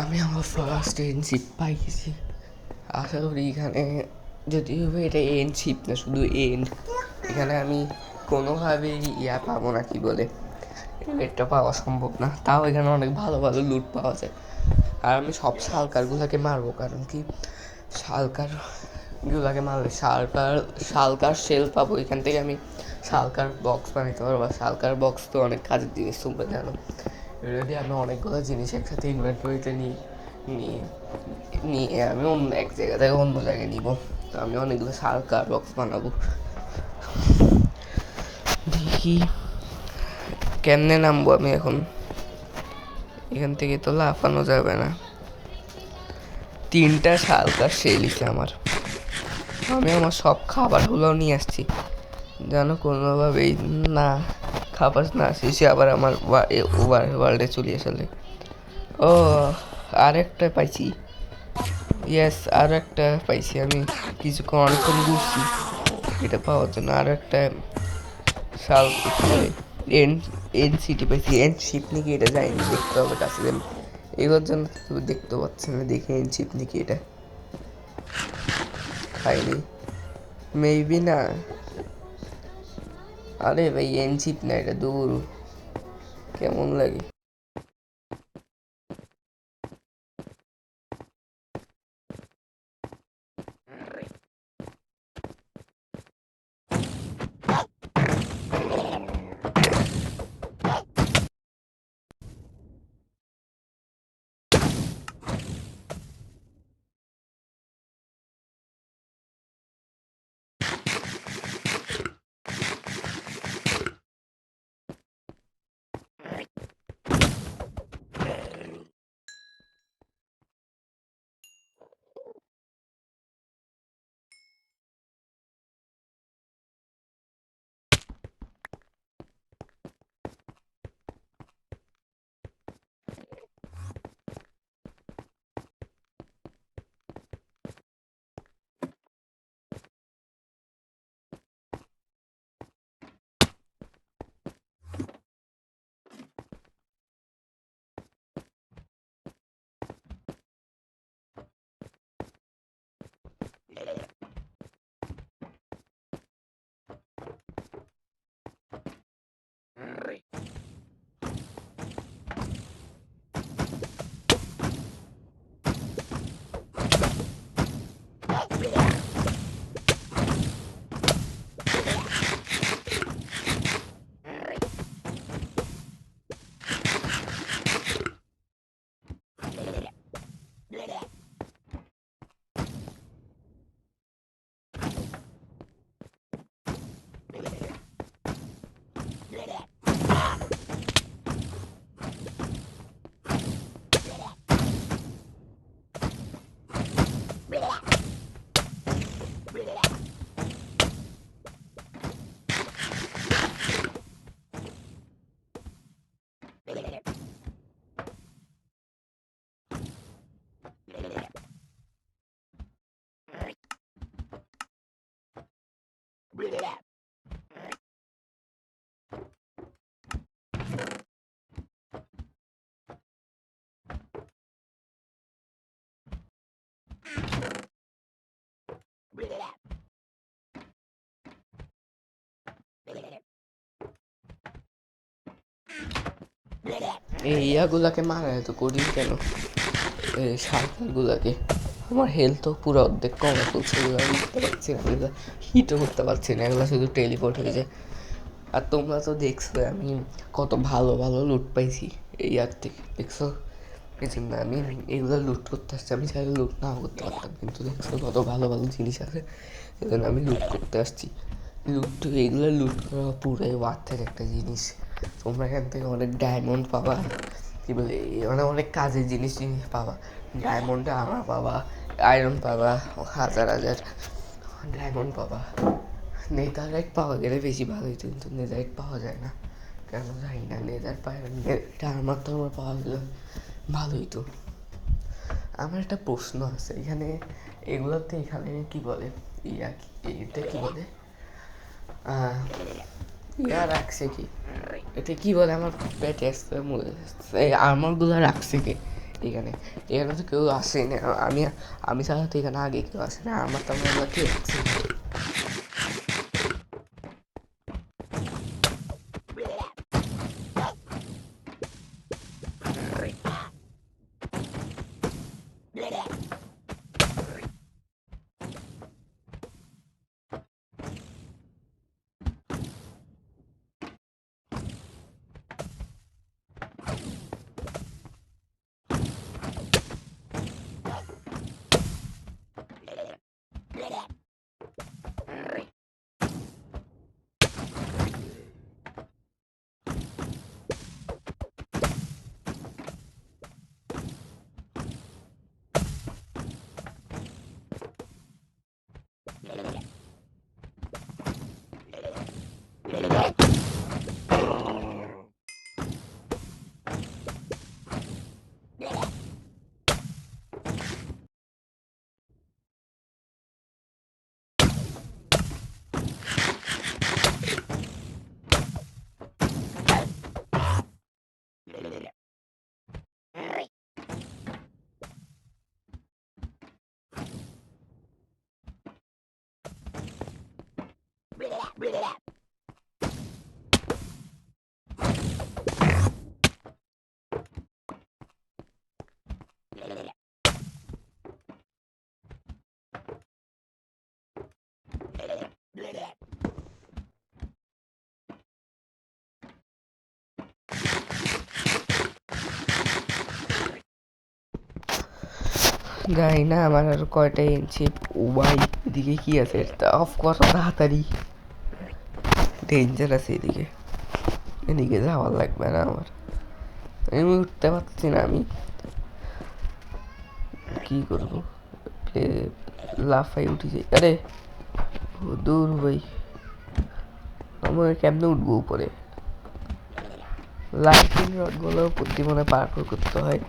S1: আমি আমার ফার্স্ট এনশিপ পাইছি। আশা করি এখানে, যদিও এটা এনশিপ না, শুধু এন্ড, এখানে আমি কোনোভাবেই পাবো না, কি বলে এটা পাওয়া সম্ভব না। তাও এখানে অনেক ভালো ভালো লুট পাওয়া যায়। আর আমি সব শালকারগুলোকে মারবো, কারণ কি শালকারগুলোকে মারলে শালকার শেল পাবো। এখান থেকে আমি শালকার বক্স বানাতে পারবো। শালকার বক্স তো অনেক কাজের জিনিস, তোমরা জানো। এটা দিয়ে আমি অনেকগুলো জিনিস একসাথে ইনভেন্টরিতে নিয়ে আমি অন্য এক জায়গা থেকে অন্য জায়গায় নিব। তো আমি অনেকগুলো শালকার বক্স বানাবো। দেখি কেমনে নামবো আমি এখন। এখান থেকে তো লাফানো যাবে না। 3টা শালকার শেলিছে আমার। আমি আমার সব খাবারগুলো নিয়ে আসছি, যেন কোনোভাবেই না খাবার না শেষে আবার আমার ওয়ার্ল্ডে চলে আসলে। ও, আরেকটা পাইছি। ইয়েস, আরও একটা পাইছি। আমি কিছুক্ষণ অনেকক্ষণ ঘুরছি এটা পাওয়ার জন্য। আরও একটা শাল এন সিটি পাইছি। এন শিপ নাকি এটা যায়নি, দেখতে হবে কাছে। এগুলোর জন্য তুমি দেখতে পাচ্ছি না, দেখে এন শিপ নাকি এটা খাইনি, মেবি না। আরে ভাই এনচিপ না, এটা দূর কেমন লাগে। এই ইয়াগুলাকে মারা তো করি কেন, এই শার্কারগুলাকে। আমার হেলথ তো পুরো অর্ধেক কমে ফেলছে, এগুলো আমি করতে পারছি না, এগুলো হিটও করতে পারছি না, এগুলো শুধু টেলিপোর্ট হয়ে যায়। আর তোমরা তো দেখছো আমি কত ভালো ভালো লুট পাইছি এই ইয়ার থেকে, দেখছো? এই জন্য আমি এগুলো লুট করতে আসছি, আমি চাইলে লুট নাও করতে পারতাম, কিন্তু দেখছো কত ভালো ভালো জিনিস আছে, এই জন্য আমি লুট করতে আসছি। লুট, এগুলো লুট করা পুরাই ওয়ার্থের একটা জিনিস। তোমরা এখান থেকে অনেক ডায়মন্ড পাবা, কী বলে মানে অনেক কাজের জিনিস জিনিস পাবা। ডায়মন্ডে আমার পাবা, আয়রন পাবা, হাজার হাজার ডায়মন্ড পাবা। নেদাররাইট পাওয়া গেলে বেশি ভালো হতো, কিন্তু নেদাররাইট পাওয়া যায় না কেন জানি না। নেদার পাই এটা আমার তো আমার পাওয়া গেলে ভালো হতো। আমার একটা প্রশ্ন আছে, এখানে এগুলোতে এখানে কি বলে, ইয়া এটা কি বলে, ইয়া রাখছে কি, এটা কি বলে আমার পেটে আসছে, এই আর্মারগুলো রাখছে কি এখানে? এখানে তো কেউ আসেনি, আমি আমি ছাড়া তো এখানে আগে কেউ আসে না, আমার তো আমরা কেউ আসছে না। জানি না আমার আর কয়টা ইঞ্চি। ও ভাই এদিকে কি আছে, এটা অফ কর তাড়াতাড়ি, ডেঞ্জার আছে এদিকে। এদিকে যাওয়ার লাগবে না আমার, আমি উঠতে পারছি না। আমি কি করবো, লাফাই উঠে যাই। আরে দূর ভাই, আমার কেমনে উঠবো উপরে? লাইটিং রডগুলো বুদ্ধিমানে পার্কর করতে হয়,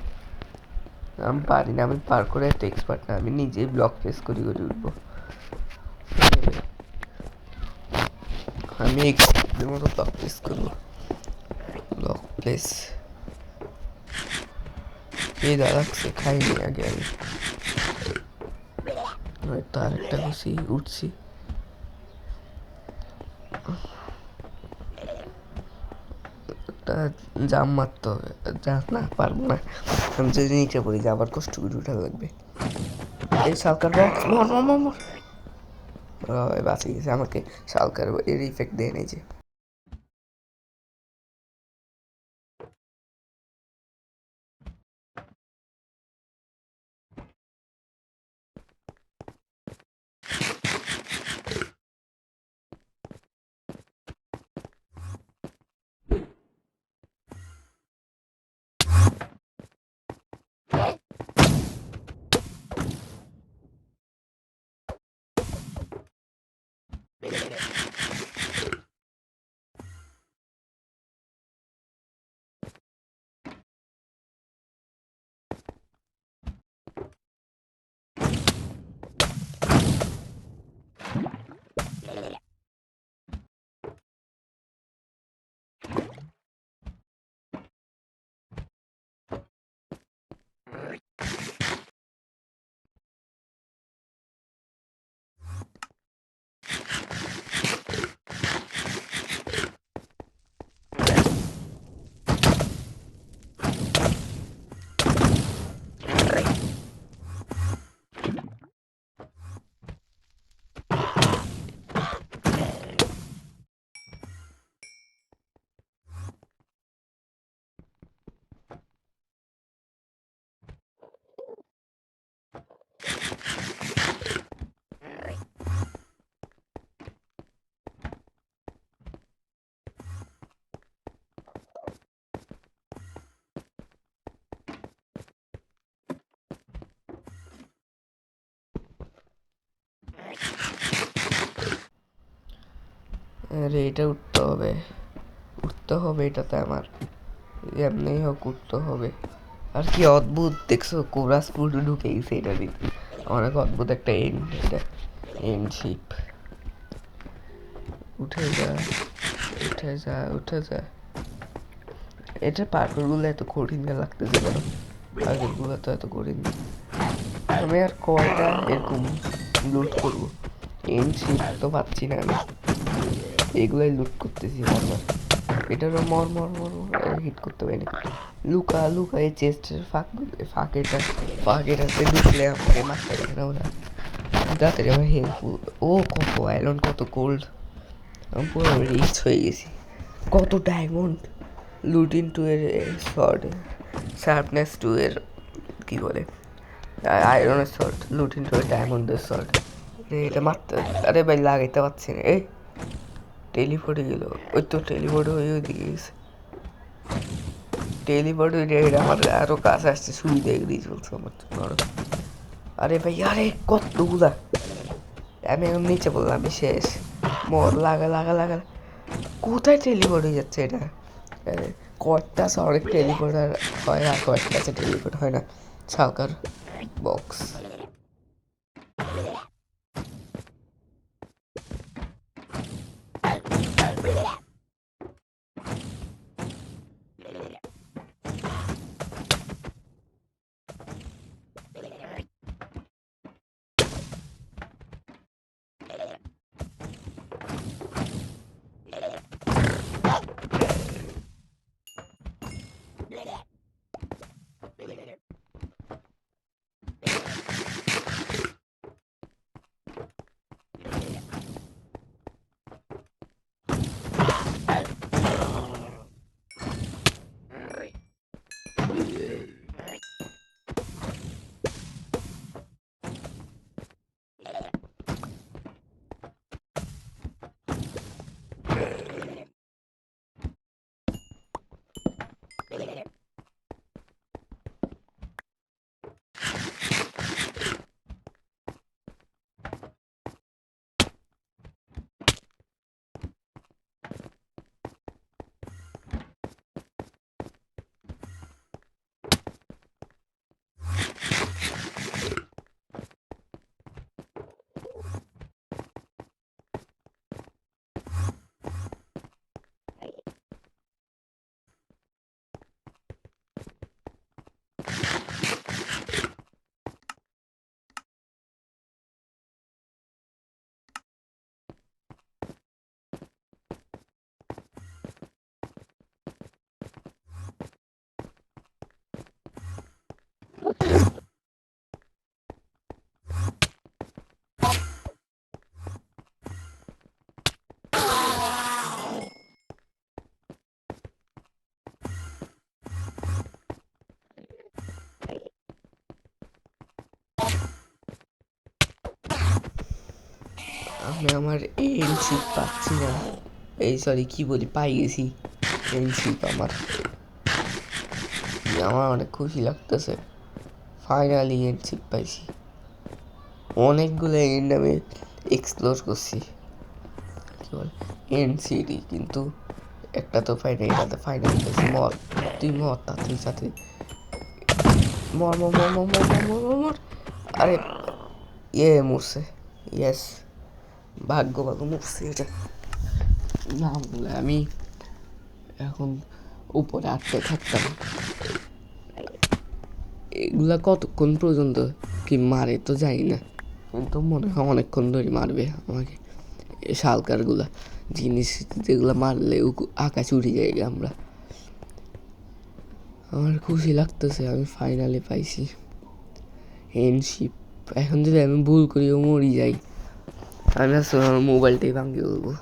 S1: আমি পারি না। আমি পার করে একটা এক্সপার্ট না, আমি নিজেই ব্লক প্রেস করি উঠবো। আমি এক্সপার্টের মতো ব্লক প্রেস করবো। ব্লক প্লেস এই দাঁড়াচ্ছে, খাইনি আগে আমি। হয়তো আরেকটা খুশি উঠছি। একটা জাম মারতে হবে, যা না পারবো না। আমি যদি নিচে পড়ি যে আবার কষ্ট করে উঠা লাগবে। এই শালকার বক্স মর মর মর মর, বাঁচিয়ে গেছে আমাকে। শালকার এর ইফেক্ট দেয় নেই যে। আরে এটা উঠতে হবে, উঠতে হবে এটাতে আমার, এমনি হোক উঠতে হবে। আর কি অদ্ভুত দেখছো, কোরাস ফুড ঢুকে গেছে এটা দিতে। অনেক অদ্ভুত একটা এন্ড, এটা এন্ড শিপ। উঠে যা উঠে যা উঠে যা। এটা পার্করগুলো এত কঠিন লাগতেছে কেন? আগেরগুলো তো এত কঠিন। আমি আর কয়টা এরকম লুট করবো? এন্ড শিপ তো পাচ্ছি না আমি, এগুলাই লুট করতেছি বারবার। এটারও মর মর মর হিট করতে পারি না। লুকা লুকা এই চেস্টের ফাঁকেটাতে ঢুকলে আমাকে মারতে পারে না ওরা। তাড়াতাড়ি আমার হেল্প। ও কত আয়রন, কত গোল্ড, আমি পুরো রিচ হয়ে গেছি। কত ডায়মন্ড, লুটিন 2 এর শর্ট, শার্পনেস 2 এর কী বলে আয়রনের শর্ট, লুটিন 2 এর ডায়মন্ডের শর্ট। এটা মারতে, আরে ভাই লাগাইতে পারছি না। এই টেলিপোর্টে গেল, ওই তো টেলিপোর্ট হয়ে ওইদিকে গেছে। টেলিপোর্ট হয়ে এটা আমার আরও কাছে আসছে, সুবিধা এগিয়ে চলছে আমার জন্য আরো। আরে ভাই আরে কতগুলা, আমি এখন নিচে বললাম আমি শেষ। মর লাগা লাগা লাগা, কোথায় টেলিপোর্ট হয়ে যাচ্ছে এটা? কয়েকটা শহরে টেলিপোর্ট হয় আর কয়েকটা কাছে টেলিপোর্ট হয় না। শালকার বক্স আমি আমার এনসি পাচ্ছি না, এই সরি কি বলি, পাই গেছি এনসি আমার। আমার অনেক খুশি লাগতেছে, ফাইনালি এনসি পাইছি। অনেকগুলো এন্ড আমি এক্সপ্লোর করছি, কি বলে এনসিডি, কিন্তু একটা তো পাই না, এটাতে ফাইনালি পাইছি। মর, তুই মর তাড়াতাড়ি সাথে, মর মর মর মর মর মর মর মর মর। আরে মরছে, ইয়েস, ভাগ্য ভালো মরছে এটা। না বলে আমি এখন উপরে আটকে থাকতাম। এগুলা কতক্ষণ পর্যন্ত কি মারে তো জানি না, কিন্তু মনে হয় অনেকক্ষণ ধরে মারবে আমাকে। শালকারগুলা জিনিস যেগুলো মারলে আকাশ উড়ে যায় আমরা। আমার খুশি লাগতেছে, আমি ফাইনালি পাইছি এনশিপ। এখন যদি আমি ভুল করিও মরি যাই, আমি আসলে আমার মোবাইলটাই ভাঙিয়ে বলবো।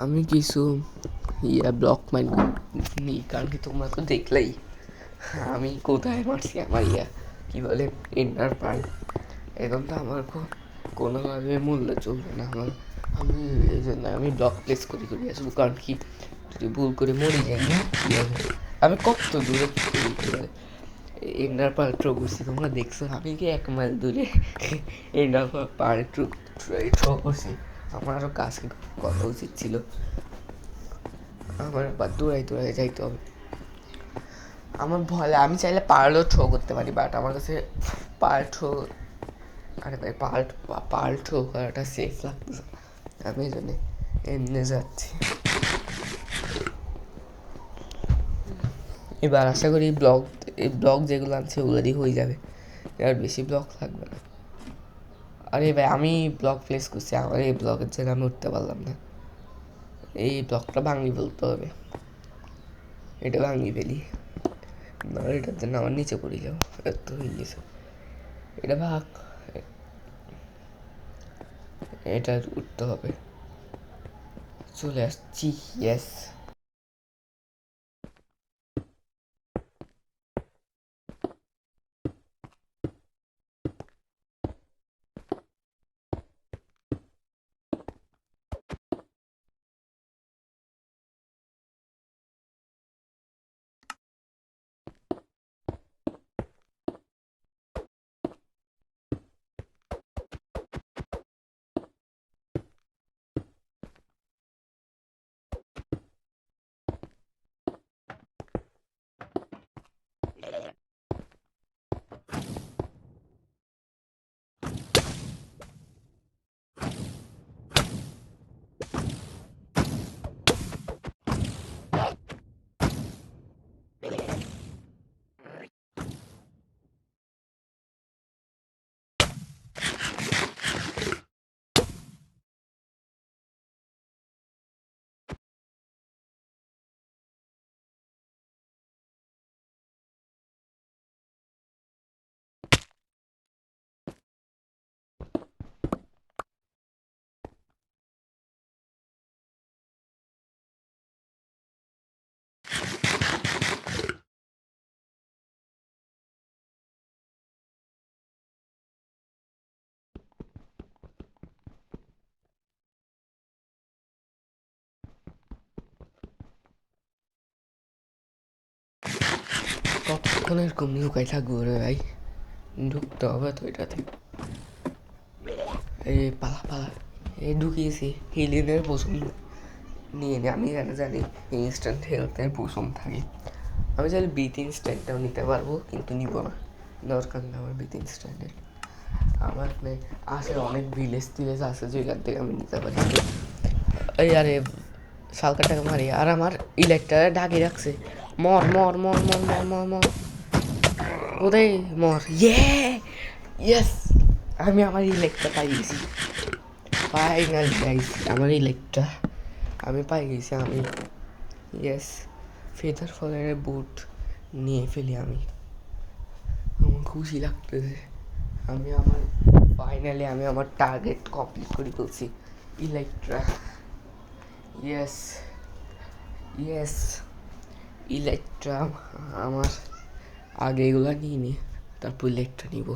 S1: আমি কিছু ব্লক মাইন নিই, কারণ কি তোমরা তো দেখলেই আমি কোথায় মারছি আমার কী বলে এন্ডার পার্ল। এখন তো আমার কোনোভাবে মূল্য চলবে না আমার। আমি এই জন্য আমি ব্লক প্লেস করি আসবো, কারণ কি যদি ভুল করে মরে যাই না কী হবে। আমি কত দূরে এন্ডার পার্ল থ্রো করছি তোমরা দেখছো, আমি কি 1 মাইল দূরে এন্ডার পার্ল থ্রো করছি। আমার আরও কাছে করা উচিত ছিল, আমার আবার দৌড়াই যাইতে হবে। আমার ভয়, আমি চাইলে পার্লও থ্রো করতে পারি, বাট আমার কাছে পার্ল থ্রো, আরে ভাই পার্ল থ্রো করাটা সেফ লাগতেছে, আমি এই জন্যে এমনি যাচ্ছি। এবার আশা করি এই ব্লগ যেগুলো আনছে ওগুলো দিয়ে হয়ে যাবে, আর বেশি ব্লগ লাগবে না। আরে ভাই আমি ব্লগ প্লেস করছি, আমার এই ব্লগের জায়গায় আমি উঠতে পারলাম না, এই ব্লগটা ভাঙি বলতে হবে, এটা ভাঙি ফেলি। না এটাতে না আমার নিচে পড়ে যাও, এত হয়ে গেছে। এটা ভাগ, এটা উঠতে হবে। চলে আসছি, ইয়েস। কতক্ষণ এরকম লুকাই থাকবো রে ভাই, ঢুকতে হবে তো এটাতে। এই পালা পালা, এই ঢুকিয়েছি। হিলিনের পোষণ নিয়ে নি, আমি জানি ইনস্ট্যান্ট হেলথের পোষণ থাকে। আমি চাইলে ব্রিথ ইনস্ট্যান্টটাও নিতে পারবো, কিন্তু নিব না, দরকার নেই আমার ব্রিথ ইনস্ট্যান্টের। আমার আসে অনেক ভিলেজ টিলেজ আছে যেখান থেকে আমি নিতে পারি। এই আরে শালকাটাকে মারি, আর আমার ইলেকট্রা ঢাকি রাখছে। মর মর মর মর মর মর মর, কোথায় মর। ইয়েস, আমি আমার ইলেকট্রা পাই গেছি ফাইনাল গাইস, আমার ইলেকট্রা আমি পাই গেছি আমি। ইয়েস, ফেদার ফলের বুট নিয়ে ফেলি আমি, আমার খুশি লাগতেছে। আমি আমার টার্গেট কমপ্লিট করে ফেলছি, ইলেকট্রা। ইয়েস ইয়েস, ইলেকট্রা আমার। আগে এগুলো নিয়ে নি, তারপর ইলেকট্রা নিব।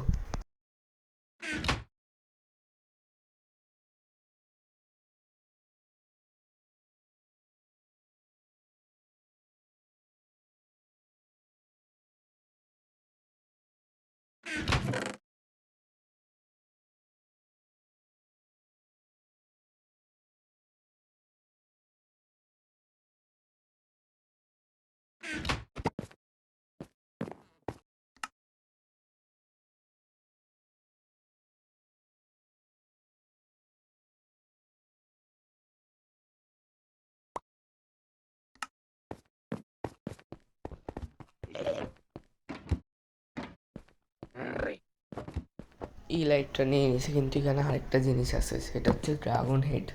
S1: এই লাইটটা নিয়ে নিয়েছে, কিন্তু এখানে আরেকটা জিনিস আছে, সেটা হচ্ছে ড্রাগন হেড।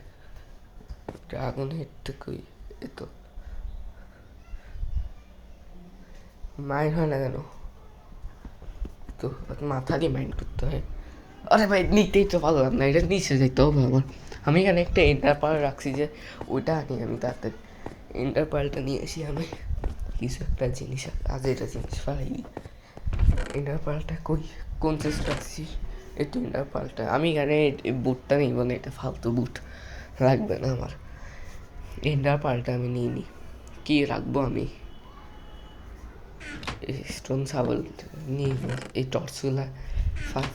S1: ড্রাগন হেডটা কই? এতো মাইন্ড হয় না কেন? তো মাথা দিয়ে মাইন্ড করতে হয়। আরে ভাই নিতেই তো পারলাম না, এটা নিচে যেতে হবে আমার। আমি এখানে একটা এন্টার পার্ল রাখছি, যে ওইটা আনি আমি তাড়াতাড়ি। এন্টার পার্লটা নিয়ে আসি আমি, কিছু একটা জিনিস আজ এটা জিনিস পাই। এন্টার পার্লটা কই, কোন চেষ্টা রাখছি? একটু ইন্টার পাল্টা, আমি এখানে বুটটা নিব না, এটা ফালতু বুট লাগবে না আমার। ইন্টার পাল্টা আমি নিই নি, কী রাখবো আমি? স্টোন সাবল নিয়ে এই টর্চগুলা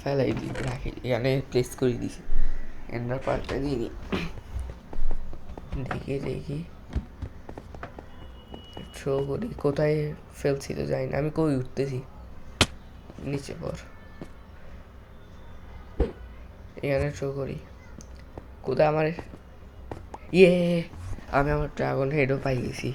S1: ফেলাই দিই, রাখি এখানে প্লেস করে দিছি। ইন্টার পাল্টা নিয়ে নি, দেখি দেখি শো করি কোথায় ফেলছি তো জানি না। আমি কই উঠতেছি, নিচে পর, এখানে শো করি কোথায় আমার। ইয়ে, আমি আমার ড্রাগন হেডও পাই গেছি।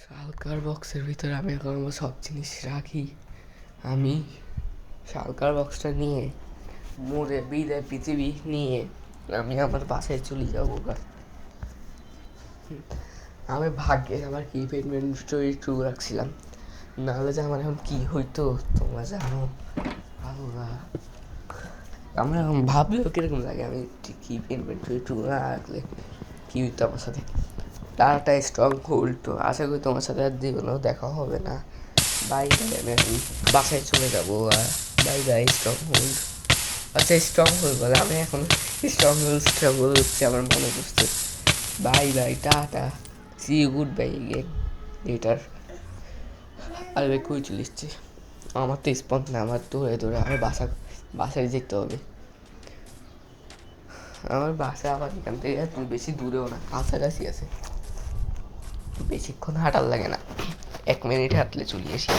S1: শালকার বক্সের ভিতরে আমি এখন আমার সব জিনিস রাখি। আমি শালকার বক্সটা নিয়ে মোড়ে বিদায় পৃথিবী নিয়ে আমি আমার বাসায় চলে যাবো। আমি ভাগ্যে আমার কিপ্যাড ইনভেন্টরি ট্রু রাখছিলাম, নাহলে যে আমার এখন কী হইতো তোমরা জানো। আল্লাহ, আমার এখন ভাবলেও কীরকম লাগে আমি কিপ্যাড ইনভেন্টরি ট্রু না রাখলে কী হইতো আমার সাথে। টাটা স্ট্রং হোল্ড, তো আশা করি তোমার সাথে আর জীবনেও দেখা হবে না। বাই বাই, আমি এখন বাসায় চলে যাবো। আর বাই বাই স্ট্রং হোল্ড। আচ্ছা স্ট্রং হোল্ড বলে আমি এখন স্ট্রং হোল্ড হচ্ছে আমার মনে পড়ছে। বাই বাই, টাটা, see you, good bye again later. আরে ভাই কই চলে এসছে? আমার তো স্পন্দ না, আমার দৌড়ে আমার বাসায় যেতে হবে। আমার বাসা আবার এখান থেকে এত বেশি দূরেও না, কাছাকাছি আছে, বেশিক্ষণ হাঁটার লাগে না, 1 মিনিট হাঁটলে চলে আসি।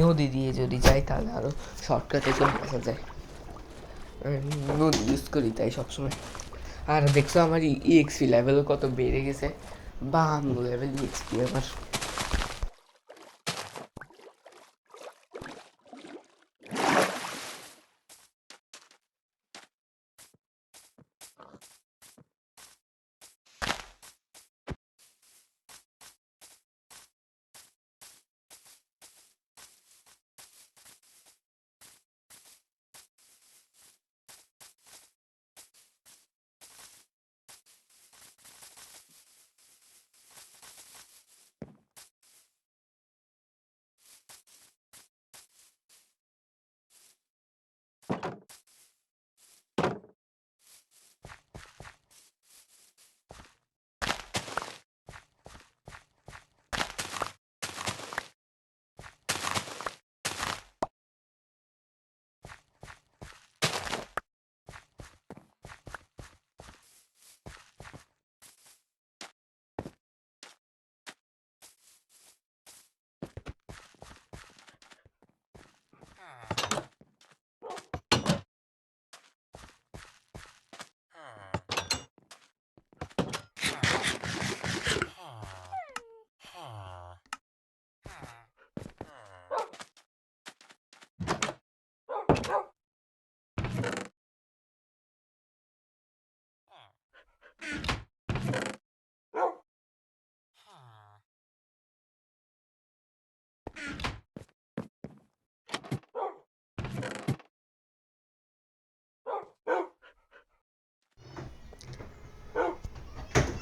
S1: নদী দিয়ে যদি যাই তাহলে আরও শর্টকাটে চলে আসা যায়। নদী ইউজ করি তাই সবসময়। আর দেখছো আমার ইএক্সপি লেভেল কত বেড়ে গেছে, 52 লেভেল ইএক্সপি আমার।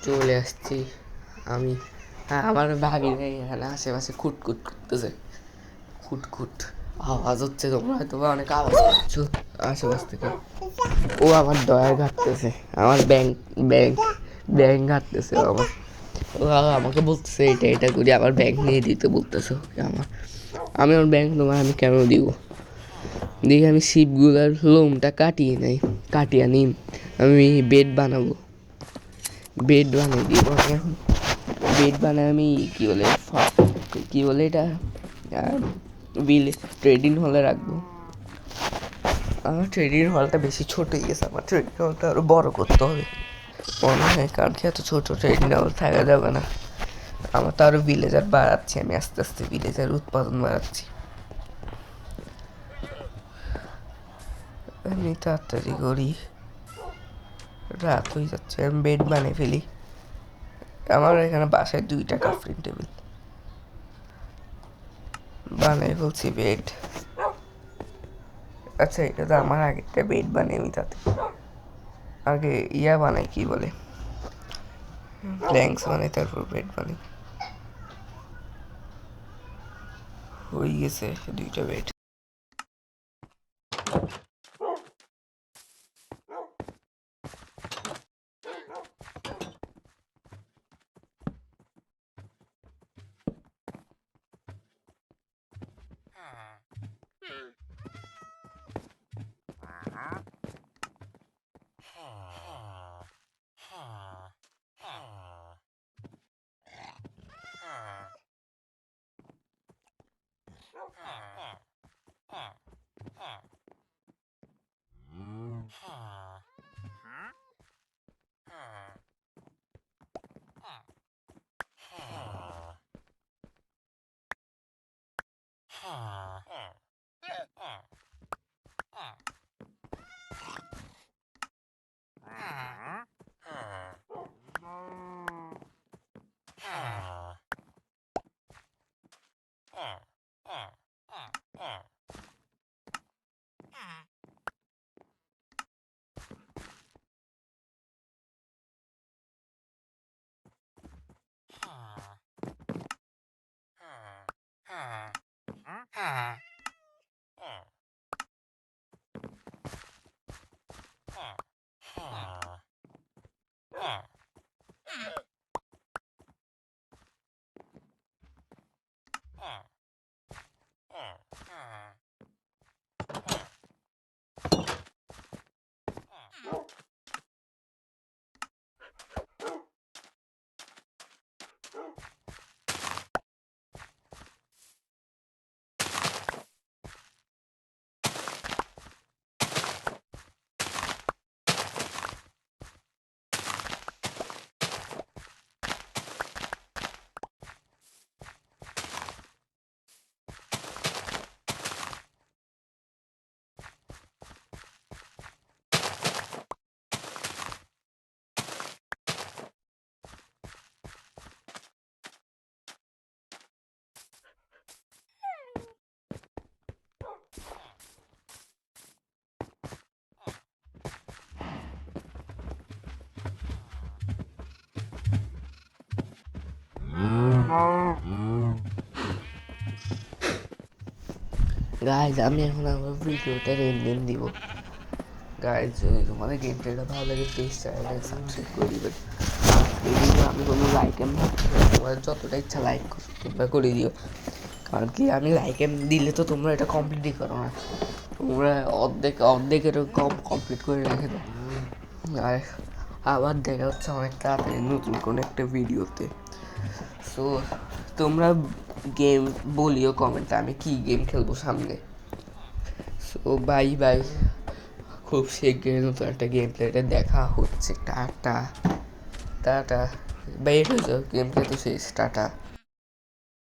S1: চলে আসছি আমি। হ্যাঁ, আমার ভাবি নেই এখানে, আশেপাশে খুটখুট করতেছে, খুটখুট আওয়াজ হচ্ছে, তোমরা হয়তো অনেক আওয়াজ করছো আশেপাশ থেকে। ও আমার ডয়ার ঘাটতেছে, আমার ব্যাংক ব্যাংক ঘাটতেছে আমার। ও আমাকে বলতেছে এটা করি, আবার ব্যাংক নিয়ে দিতে বলতেছে আমি আমার ব্যাংক তোমার আমি কেন দিব? দেখি আমি শিপগুলার লোমটা কাটিয়ে আনি, আমি বেড বানাবো, বেড বানিয়ে দিব আমি এখন। বেড বানায় আমি কী বলে এটা ট্রেডিং হলে রাখবো। আমার ট্রেডিং হলটা বেশি ছোট হয়ে গেছে, আমার ট্রেডিং হলটা আরও বড় করতে হবে মনে হয়, কারণ কি এত ছোটো ট্রেডিং হল থাকা যাবে না। আমার তো আরও ভিলেজার বাড়াচ্ছি, আমি আস্তে আস্তে ভিলেজার উৎপাদন বাড়াচ্ছি। আমি তাড়াতাড়ি করি, রাত হয়ে যাচ্ছে, আমি বেড বানিয়ে ফেলি। আমার এখানে বাসায় 2টা কাফরিং টেবিল বানিয়ে ফেলছি, বেড। আচ্ছা এটা তো আমার আগেরটা বেড বানিয়ে আমি তাতে আগে বানাই, কি বলে প্ল্যাঙ্কস বানাই, তারপর বেড বানাই। হয়ে গেছে 2টা বেড। গাইজ আমি এখন আমার ভিডিওটার এন্ডিং দিব। গাইজ যদি তোমাদের গেম প্লেটা ভালো লাগে প্লিজ চ্যানেলটাকে সাবস্ক্রাইব করে দিবেন। এই ভিডিও আমি কোনো লাইক এম তোমাদের যতটা ইচ্ছা লাইক করো তোমরা করে দিও, কারণ কি আমি লাইক এম দিলে তো তোমরা এটা কমপ্লিটই করো না, তোমরা অর্ধেকের কম কমপ্লিট করে রেখে দাও। আর আবার দেখা হচ্ছে অনেক তাড়াতাড়ি নতুন কোনো একটা ভিডিওতে। সো তোমরা গেম বলিও কমেন্টে আমি কি গেম খেলবো সামনে। সো বাই বাই, খুব শীঘ্রই নতুন একটা গেম প্লেতে দেখা হচ্ছে। টাটা টাটা, বের হয়ে যাও, গেম প্লে তো শেষ, টাটা।